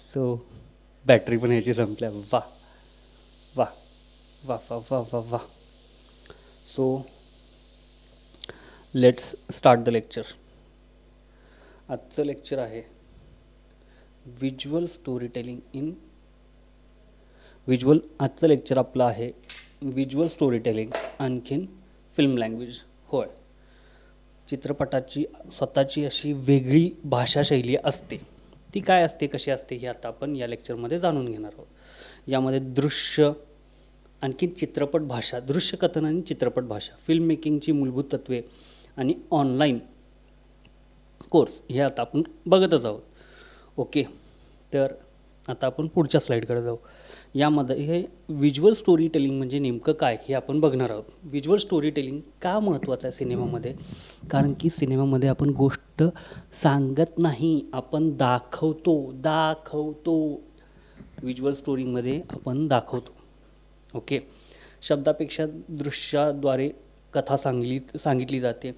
So battery पण ह्याची संपल्या. वा वा वा वा वा वा वा. So let's start the lecture. आजचं लेक्चर आहे visual story telling in visual. आजचं लेक्चर आपलं आहे विज्युअल स्टोरी टेलिंग आणखीन फिल्म लँग्वेज. होय, चित्रपटाची स्वतःची अशी वेगळी भाषाशैली असते. ती काय असते, कशी असते, हे आता आपण या लेक्चरमध्ये जाणून घेणार आहोत. यामध्ये दृश्य आणखी चित्रपट भाषा, दृश्य कथन आणि चित्रपट भाषा, फिल्म मेकिंगची मूलभूत तत्वे आणि ऑनलाईन कोर्स हे आता आपण बघतच आहोत. ओके, तर आता आपण पुढच्या स्लाईडकडे जाऊ. यामध्ये हे व्हिज्युअल स्टोरी टेलिंग म्हणजे नेमकं काय हे आपण बघणार आहोत. व्हिज्युअल स्टोरी टेलिंग का महत्त्वाचं आहे सिनेमामध्ये? कारण की सिनेमामध्ये आपण गोष्ट सांगत नाही, आपण दाखवतो. व्हिज्युअल स्टोरीमध्ये आपण दाखवतो. ओके, शब्दापेक्षा दृश्याद्वारे कथा सांगितली जाते.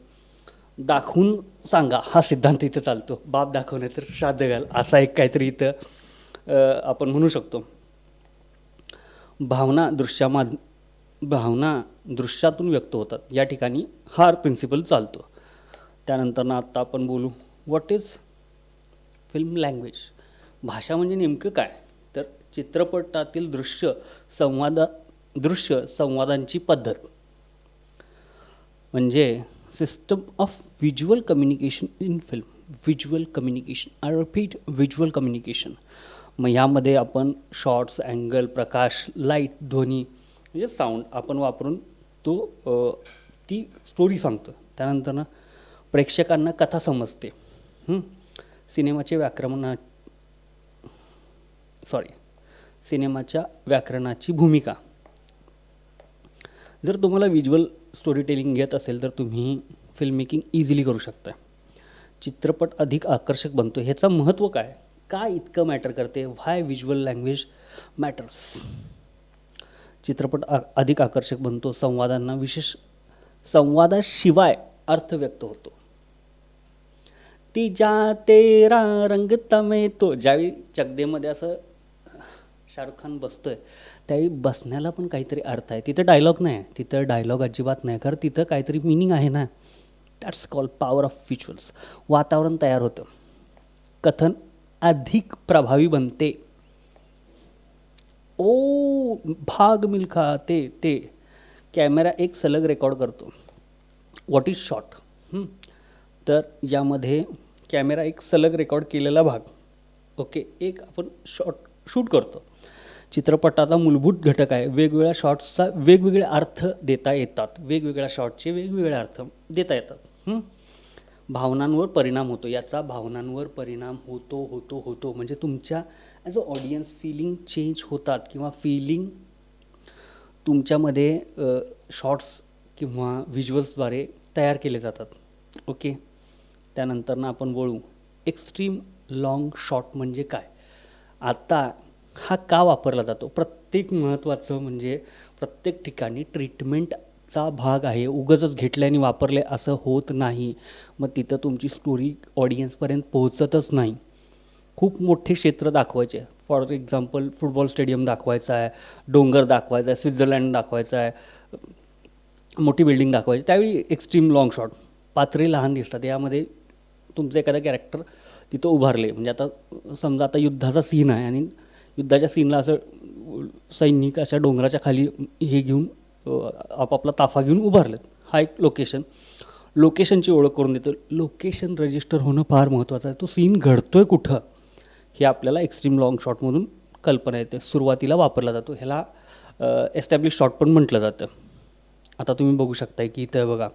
दाखवून सांगा हा सिद्धांत इथं चालतो. बाप दाखवणे तर श्राद्ध घाल, असा एक काहीतरी इथं आपण म्हणू शकतो. भावना दृश्यातून व्यक्त होतात. या ठिकाणी हा प्रिन्सिपल चालतो. त्यानंतर आता आपण बोलू व्हॉट इज फिल्म लँग्वेज. भाषा म्हणजे नेमकं काय? तर चित्रपटातील दृश्य संवादांची पद्धत म्हणजे system of visual communication in film. Visual communication, I repeat, visual communication. मग यामध्ये आपण शॉर्ट्स, अँगल, प्रकाश, लाईट, ध्वनी म्हणजे साऊंड आपण वापरून ती स्टोरी सांगतो. त्यानंतर प्रेक्षकांना कथा समजते. सिनेमाच्या व्याकरणाची भूमिका. जर तुम्हाला व्हिज्युअल स्टोरी टेलिंग येत असेल तर तुम्ही फिल्म मेकिंग इझिली करू शकता. चित्रपट अधिक आकर्षक बनतो. ह्याचं महत्त्व काय इतकं मॅटर करते? व्हाय व्हिज्युअल लँग्वेज मॅटर्स. चित्रपट अधिक आकर्षक बनतो. संवादाशिवाय अर्थ व्यक्त होतो. तिजा तेरा रंग तमे तो. ज्यावेळी चकदेमध्ये असं शाहरुख खान बसतोय त्यावेळी बसण्याला पण काहीतरी अर्थ आहे. तिथं डायलॉग नाही, तिथं डायलॉग अजिबात नाही, खरं तिथं काहीतरी मिनिंग आहे ना. That's called power of visuals. वातावरण तयार होतं, कथन अधिक प्रभावी बनते. भाग मिल्खा ते कॅमेरा एक सलग रेकॉर्ड करतो. What is shot? तर यामध्ये कॅमेरा एक सलग रेकॉर्ड केलेला भाग. ओके, एक आपण शूट करतो. चित्रपटाचा मूलभूत घटक आहे. वेगवेगळ्या शॉट्सचा वेगवेगळे अर्थ देता येतात. वेगवेगळ्या शॉटचे वेगवेगळे अर्थ देता येतात. भावनांवर परिणाम होतो. याचा भावनांवर परिणाम होतो म्हणजे तुमच्या as a audience feeling change होतात किंवा फिलिंग तुमच्यामध्ये शॉर्ट्स किंवा व्हिज्युअल्सद्वारे तयार केले जातात. ओके, त्यानंतर आपण बोलू एक्स्ट्रीम लॉंग शॉट म्हणजे काय. आता हा का वापरला जातो? प्रत्येक महत्त्वाचं म्हणजे प्रत्येक ठिकाणी ट्रीटमेंटचा भाग आहे. उगाचच घेतल्याने वापरले असं होत नाही. मग तिथं तुमची स्टोरी ऑडियन्सपर्यंत पोहोचतच नाही. खूप मोठे क्षेत्र दाखवायचे. फॉर एक्झाम्पल फुटबॉल स्टेडियम दाखवायचा आहे, डोंगर दाखवायचा आहे, स्वित्झर्लंड दाखवायचा आहे, मोठी बिल्डिंग दाखवायची, त्यावेळी एक्स्ट्रीम लॉंग शॉट. पात्रे लहान दिसतात. यामध्ये तुमचं एखादा कॅरेक्टर तिथं उभारले म्हणजे आता समजा आता युद्धाचा सीन आहे आणि युद्धाच्या सीनला असं सैनिक अशा डोंगराच्या खाली हे घेऊन आपापला ताफा घेऊन उभारलेत. हा एक लोकेशनची ओळख करून देतो. लोकेशन रजिस्टर होणं फार महत्त्वाचं आहे. तो सीन घडतोय कुठं हे आपल्याला एक्स्ट्रीम लॉंग शॉटमधून कल्पना येते. सुरुवातीला वापरला जातो. ह्याला एस्टॅब्लिश शॉट पण म्हटलं जातं. आता तुम्ही बघू शकताय की इथं बघा,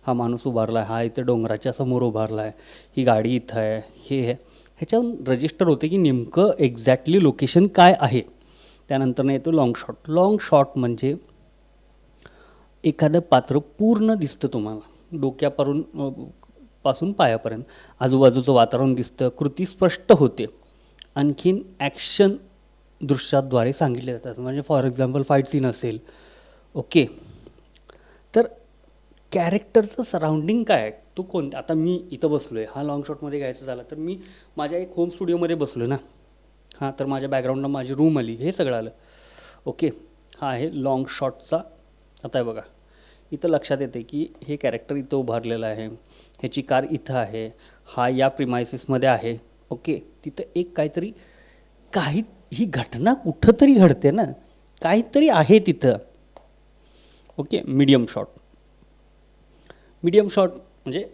हा माणूस उभारला आहे, हा इथं डोंगराच्या समोर उभारला आहे, ही गाडी इथं आहे, हे ह्याच्यावरून रजिस्टर होते की नेमकं एक्झॅक्टली लोकेशन काय आहे. त्यानंतर येतो लॉंग शॉट. लॉंग शॉट म्हणजे एखादं पात्र पूर्ण दिसतं तुम्हाला पासून पायापर्यंत. आजूबाजूचं वातावरण दिसतं, कृती स्पष्ट होते, आणखीन ॲक्शन दृश्याद्वारे सांगितले जातात. म्हणजे फॉर एक्झाम्पल फाईट सीन असेल, ओके, तर कॅरेक्टरचं सराउंडिंग काय आहे, तो कोणता. आता मी इथं बसलो आहे, हा लॉंग शॉटमध्ये घ्यायचं झालं तर मी माझ्या एक होम स्टुडिओमध्ये बसलो ना. हां, तर माझ्या बॅकग्राऊंडला माझी रूम आली, हे सगळं आलं. ओके, हा आहे लाँग शॉटचा. आता आहे बघा, इथं लक्षात येते की हे कॅरेक्टर इथं उभारलेलं आहे, ह्याची कार इथं आहे, हा या प्रिमायसिसमध्ये आहे. ओके, तिथं एक काहीतरी ही घटना कुठंतरी घडते ना, काहीतरी आहे तिथं. Okay, medium shot. Medium shot म्हणजे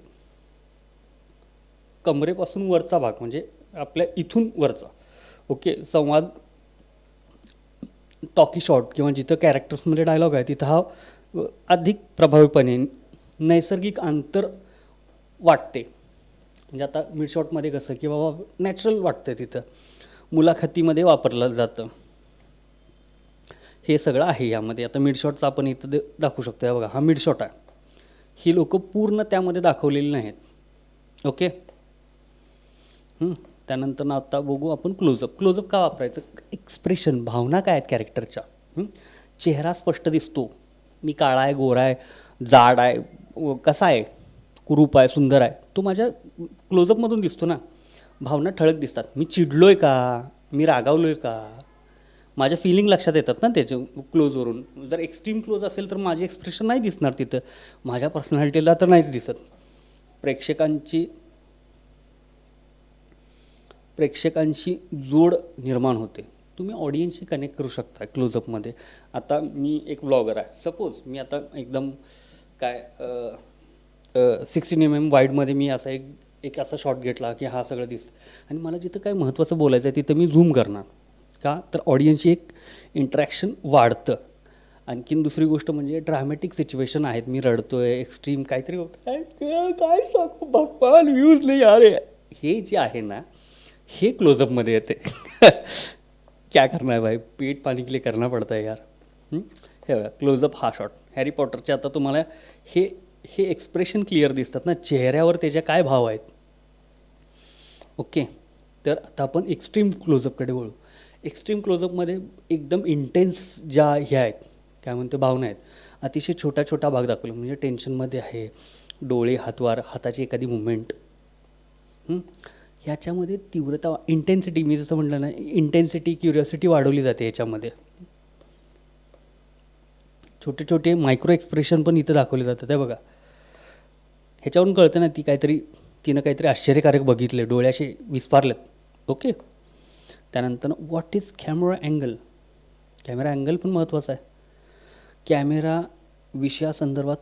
कमरेपासून वरचा भाग, म्हणजे आपल्या इथून वरचा. ओके, संवाद टॉकी शॉट किंवा जिथं कॅरेक्टर्समध्ये डायलॉग आहे तिथं हा अधिक प्रभावीपणे नैसर्गिक अंतर वाटते. म्हणजे आता मिड शॉटमध्ये कसं की बाबा नॅचरल वाटतं, तिथं मुलाखतीमध्ये वापरलं जातं. हे सगळं आहे यामध्ये. आता मिड शॉटचं आपण इथं दाखवू शकतो. या बघा, हा मिड शॉट आहे. ही लोक पूर्ण त्यामध्ये दाखवलेली नाहीत. ओके, त्यानंतर ना आता बघू आपण क्लोजअप. क्लोजअप का वापरायचं? एक्सप्रेशन, भावना काय आहेत कॅरेक्टरच्या. चेहरा स्पष्ट दिसतो, मी काळा आहे, गोरा आहे, जाड आहे, कसा आहे, कुरूप आहे, सुंदर आहे, तो माझ्या क्लोजअपमधून दिसतो ना. भावना ठळक दिसतात. मी चिडलोय का, मी रागावलोय का, माझ्या फिलिंग लक्षात येतात ना त्याच्या क्लोजवरून. जर एक्स्ट्रीम क्लोज असेल तर माझे एक्सप्रेशन नाही दिसणार तिथं, माझ्या पर्सनॅलिटीला तर नाहीच दिसत. प्रेक्षकांशी जोड निर्माण होते. तुम्ही ऑडियन्सशी कनेक्ट करू शकता क्लोजअपमध्ये. आता मी एक व्लॉगर आहे, सपोज मी आता एकदम 16 mm वाईडमध्ये मी असा एक असा शॉट घेतला की हा सगळं दिसतं, आणि मला जिथं काय महत्त्वाचं बोलायचं आहे तिथं मी झूम करणार. का तर ऑडियन्सची एक इंटरॅक्शन वाढतं. आणखीन दुसरी गोष्ट म्हणजे ड्रामॅटिक सिच्युएशन आहेत, मी रडतोय, एक्स्ट्रीम काहीतरी होतं, काय सांगू भगवान, व्ह्यूज नाही अरे, हे जे आहे ना हे क्लोजअपमध्ये येते. क्या करना है भाई, पेट पाणी के लिए करना पडता है यार. हे बघा, क्लोजअप हा शॉट. हॅरी पॉटरचे आता तुम्हाला हे एक्सप्रेशन क्लिअर दिसतात ना, चेहऱ्यावर त्याच्या काय भाव आहेत. ओके, तर आता आपण एक्स्ट्रीम क्लोजअपकडे वळू. एक्स्ट्रीम क्लोजअपमध्ये एकदम इंटेन्स ज्या ह्या आहेत, काय म्हणते, भावना आहेत, अतिशय छोटा छोटा भाग दाखवला. म्हणजे टेन्शनमध्ये आहे, डोळे, हातवार, हाताची एखादी मुवमेंट, ह्याच्यामध्ये तीव्रता, इंटेन्सिटी, मी जसं म्हटलं ना, इंटेन्सिटी, क्युरिओसिटी वाढवली जाते याच्यामध्ये. छोटे छोटे मायक्रो एक्सप्रेशन पण इथं दाखवले जातात. आहे बघा, ह्याच्यावरून कळतं ना तिनं काहीतरी आश्चर्यकारक बघितले, डोळ्याशी विस्पारलेत. ओके, त्यानंतर what is camera angle. Camera angle पण महत्त्वाचा आहे. कॅमेरा विषयासंदर्भात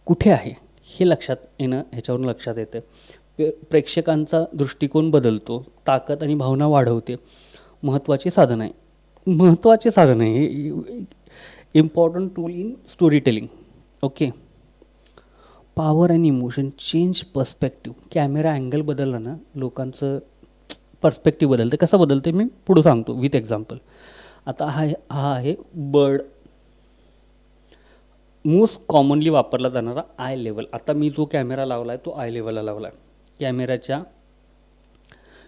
कुठे आहे हे लक्षात येणं, ह्याच्यावरून लक्षात येतं. प्रेक्षकांचा दृष्टिकोन बदलतो, ताकद आणि भावना वाढवते. महत्त्वाचे साधन आहे हे important tool in story telling. Okay, power and emotion, change perspective. Camera angle बदलला ना, लोकांचं पर्स्पेक्टिव्ह बदलतं. कसं बदलते मी पुढं सांगतो विथ एक्झाम्पल. आता हा आहे बर्ड, मोस्ट कॉमनली वापरला जाणारा आय लेवल. आता मी जो कॅमेरा लावला आहे तो आय लेवलला लावला आहे. कॅमेऱ्याच्या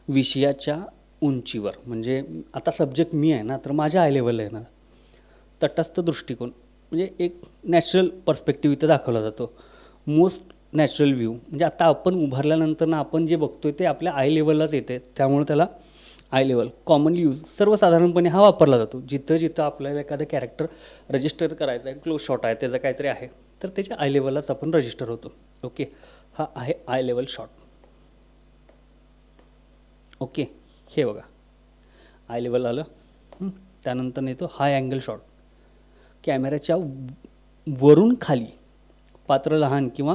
विषयाच्या उंचीवर, म्हणजे आता सब्जेक्ट मी आहे ना, तर माझ्या आय लेवलला येणार. तटस्थ दृष्टिकोन म्हणजे एक नॅचरल पर्स्पेक्टिव्ह इथं दाखवला जातो. मोस्ट नॅचरल व्ह्यू म्हणजे आता आपण उभारल्यानंतर ना आपण जे बघतोय ते आपल्या आय लेवललाच येते, त्यामुळे त्याला आय लेवल. कॉमनली यूज, सर्वसाधारणपणे हा वापरला जातो. जिथं आपल्याला एखादं कॅरेक्टर रजिस्टर करायचं आहे, क्लोज शॉट आहे, त्याचं काहीतरी आहे, तर त्याच्या आय लेवललाच आपण रजिस्टर होतो. ओके, हा आहे आय लेवल शॉट. ओके, हे बघा आय लेवल आलं. त्यानंतर येतो हाय अँगल शॉट. कॅमेऱ्याच्या वरून खाली पात्र लहान किंवा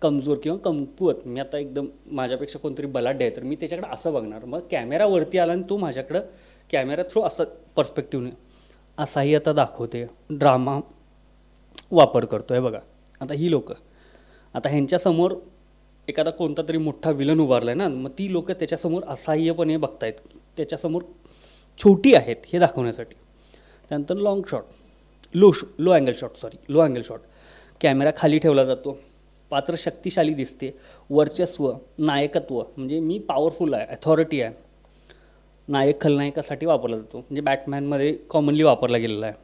कमजोर किंवा कमकुवत, मी आता एकदम माझ्यापेक्षा कोणतरी बलाढ्य आहे तर मी त्याच्याकडे असं बघणार. मग कॅमेरा वरती आला आणि तो माझ्याकडं कॅमेरा थ्रू असं पर्स्पेक्टिव्हने असहाय्यता दाखवते, ड्रामा वापर करतो आहे बघा. आता ही लोक, आता ह्यांच्यासमोर एखादा कोणता तरी मोठा विलन उभारला आहे ना, मग ती लोक त्याच्यासमोर असहाय्यपणे बघतायत, त्याच्यासमोर छोटी आहेत हे दाखवण्यासाठी. त्यानंतर long shot, low angle shot. Camera खाली ठेवला जातो, पात्र शक्तिशाली दिसते, वर्चस्व, नायकत्व, म्हणजे मी पॉवरफुल आहे, अथॉरिटी आहे, नायक खलनायकासाठी वापरला जातो. म्हणजे बॅटमॅनमध्ये कॉमनली वापरला गेलेला आहे.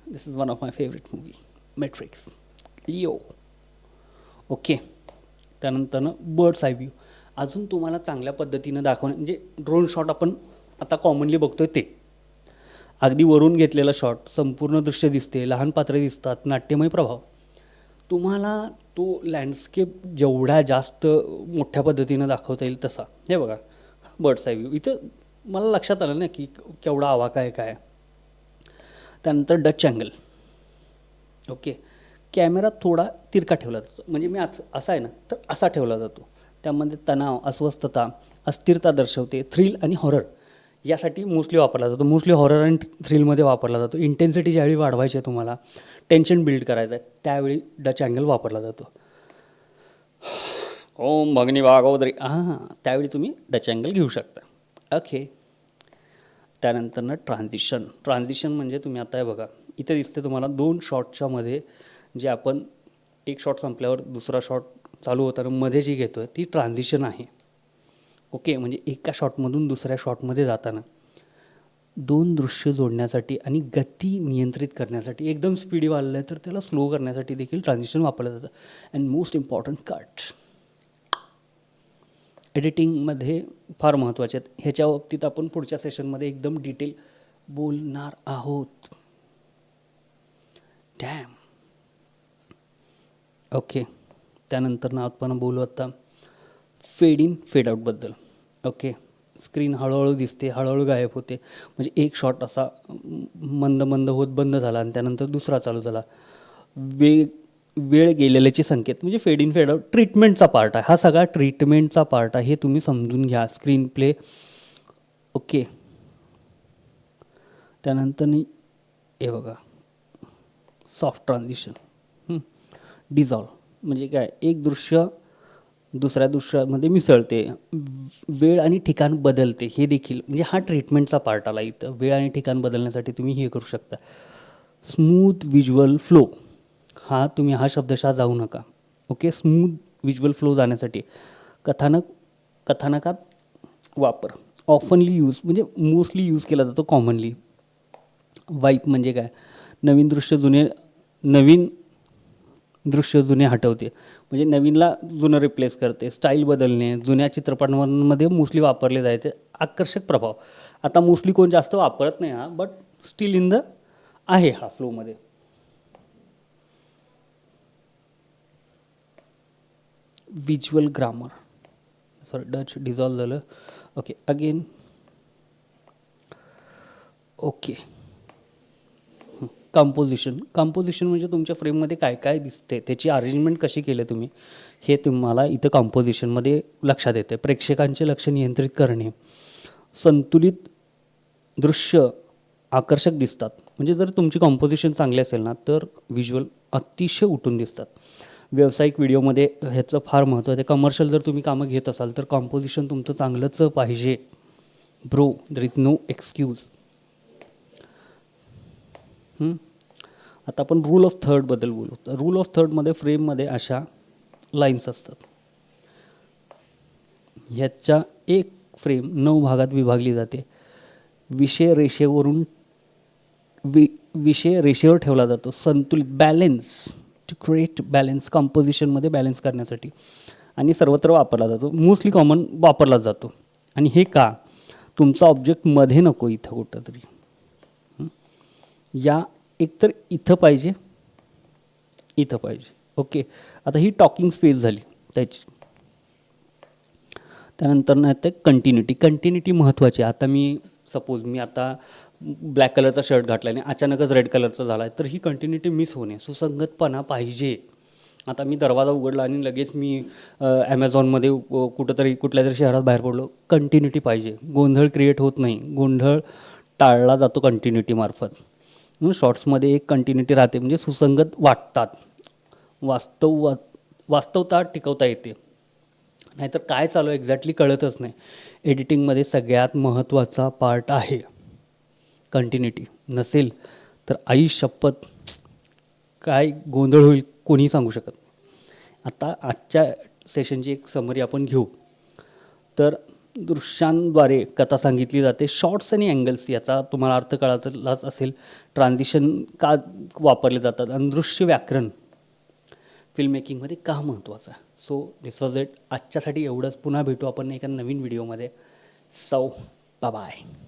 This is one of my favourite movie, Matrix, Leo. Okay, त्यानंतर बर्ड्स आय व्ह्यू. अजून तुम्हाला चांगल्या पद्धतीनं दाखवणं म्हणजे ड्रोन शॉट आपण आता कॉमनली बघतोय ते अगदी वरून घेतलेला शॉट, संपूर्ण दृश्य दिसते, लहान पात्रे दिसतात, नाट्यमय प्रभाव. तुम्हाला तो लँडस्केप जेवढ्या जास्त मोठ्या पद्धतीनं दाखवता येईल तसा. हे बघा बर्ड्स आय व्ह्यू इथं मला लक्षात आलं ना की केवढा आवाका आहे काय. त्यानंतर डच अँगल. ओके, कॅमेरा थोडा तिरका ठेवला जातो, म्हणजे मी असा आहे ना तर असा ठेवला जातो. त्यामध्ये तणाव, अस्वस्थता, अस्थिरता दर्शवते. थ्रिल आणि हॉरर यासाठी मोस्टली वापरला जातो. मोस्टली हॉरर आणि थ्रिलमध्ये वापरला जातो. इंटेन्सिटी ज्यावेळी वाढवायची आहे तुम्हाला, टेन्शन बिल्ड करायचं आहे, त्यावेळी डच अँगल वापरला जातो. ओम भगनी भागवदरी त्यावेळी तुम्ही डच अँगल घेऊ शकता. ओके, त्यानंतर ट्रान्झिशन म्हणजे तुम्ही आता हे बघा इथे दिसते तुम्हाला 2 शॉटच्या मध्ये जे आपण एक शॉट संपल्यावर दुसरा शॉट चालू होताना मध्ये जी घेतो आहे ती ट्रान्झिशन आहे. ओके, म्हणजे एका शॉटमधून दुसऱ्या शॉटमध्ये जाताना 2 दृश्य जोडण्यासाठी आणि गती नियंत्रित करण्यासाठी एकदम स्पीडी वाढलं आहे तर त्याला स्लो करण्यासाठी देखील ट्रान्झिशन वापरलं जातं. अँड मोस्ट इम्पॉर्टंट कट एडिटिंगमध्ये फार महत्त्वाचे आहेत. ह्याच्या बाबतीत आपण पुढच्या सेशनमध्ये एकदम डिटेल बोलणार आहोत. डॅम. ओके, त्यानंतर ना आपण बोलू आता fade in fade आउटबद्दल. Okay, screen हळूहळू दिसते, हळूहळू गायब होते. म्हणजे एक शॉट असा मंद मंद होत बंद झाला आणि त्यानंतर दुसरा चालू झाला. वेळ गेलेल्याचे संकेत म्हणजे fade in fade out ट्रीटमेंटचा part आहे. हा सगळा ट्रीटमेंटचा पार्ट आहे, हे तुम्ही समजून घ्या. Screen play. ओके, त्यानंतर हे बघा सॉफ्ट ट्रान्झिशन. डिझॉल्व म्हणजे काय, एक दृश्य दुसऱ्या दृश्यामध्ये मिसळते, वेळ आणि ठिकाण बदलते. हे देखील म्हणजे हा ट्रीटमेंटचा पार्ट आला इथं. वेळ आणि ठिकाण बदलण्यासाठी तुम्ही हे करू शकता. स्मूथ व्हिज्युअल फ्लो तुम्ही हा शब्दशः जाऊ नका. ओके, स्मूथ व्हिज्युअल फ्लो जाण्यासाठी कथानकात वापर. ऑफनली यूज म्हणजे मोस्टली यूज केला जातो कॉमनली. वाईप म्हणजे काय, नवीन दृश्य जुने हटवते, म्हणजे नवीनला जुनं रिप्लेस करते. स्टाईल बदलणे, जुन्या चित्रपटांमध्ये मोस्टली वापरले जायचे. आकर्षक प्रभाव आता मोस्टली कोण जास्त वापरत नाही हा, बट स्टील इन द आहे हा फ्लोमध्ये. Visual grammar, sorry dutch dissolve झालं. Okay, again. ओके, कंपोजिशन म्हणजे तुमच्या फ्रेममध्ये काय काय दिसते, त्याची अरेंजमेंट कशी केली तुम्ही, हे तुम्हाला इथं कंपोजिशनमध्ये लक्षात येते. प्रेक्षकांचे लक्ष नियंत्रित करणे, संतुलित दृश्य आकर्षक दिसतात. म्हणजे जर तुमची कंपोजिशन चांगली असेल ना तर व्हिज्युअल अतिशय उठून दिसतात. व्यावसायिक व्हिडिओमध्ये ह्याचं फार महत्त्व आहे. कमर्शियल जर तुम्ही कामं घेत असाल तर कंपोजिशन तुमचं चांगलंच पाहिजे bro, there is no excuse. आता आपण रूल ऑफ थर्डबद्दल बोलू. तर रूल ऑफ थर्डमध्ये फ्रेममध्ये अशा लाईन्स असतात. ह्याच्या एक फ्रेम 9 भागात विभागली जाते. विषय रेषेवर ठेवला जातो. संतुलित बॅलेन्स, टू क्रिएट बॅलेन्स, कंपोजिशनमध्ये बॅलेन्स करण्यासाठी आणि सर्वत्र वापरला जातो. मोस्टली कॉमन वापरला जातो. आणि हे का, तुमचा ऑब्जेक्ट मध्ये नको इथं कुठं तरी, या एकतर इथं पाहिजे, इथं पाहिजे. ओके, आता ही टॉकिंग स्पेस झाली त्याची. त्यानंतर ना ते कंटिन्युटी महत्त्वाची. आता मी आता ब्लॅक कलरचा शर्ट घातला आणि अचानकच रेड कलरचा झाला आहे तर ही कंटिन्युटी मिस होणे, सुसंगतपणा पाहिजे. आता मी दरवाजा उघडला आणि लगेच मी ॲमेझॉनमध्ये कुठल्या तरी शहरात बाहेर पडलो, कंटिन्युटी पाहिजे. गोंधळ क्रिएट होत नाही, गोंधळ टाळला जातो कंटिन्युटीमार्फत. शॉर्ट्समध्ये एक कंटिन्युटी राहते म्हणजे सुसंगत वाटतात, वास्तवता टिकवता येते. नाहीतर काय चालू आहे एक्झॅक्टली कळतच नाही. एडिटिंगमध्ये सगळ्यात महत्त्वाचा पार्ट आहे कंटिन्युटी. नसेल तर आई शपथ काय गोंधळ होईल कोणीही सांगू शकत नाही. आता आजच्या सेशनची एक समरी आपण घेऊ. तर दृश्यांद्वारे कथा सांगितली जाते. शॉर्ट्स आणि अँगल्स याचा तुम्हाला अर्थ कळालाच असेल. ट्रान्झिशन का वापरले जातात आणि दृश्य व्याकरण, फिल्म मेकिंगमध्ये का महत्त्वाचं आहे. So this was it. आजच्यासाठी एवढंच. पुन्हा भेटू आपण एका नवीन व्हिडिओमध्ये. So bye.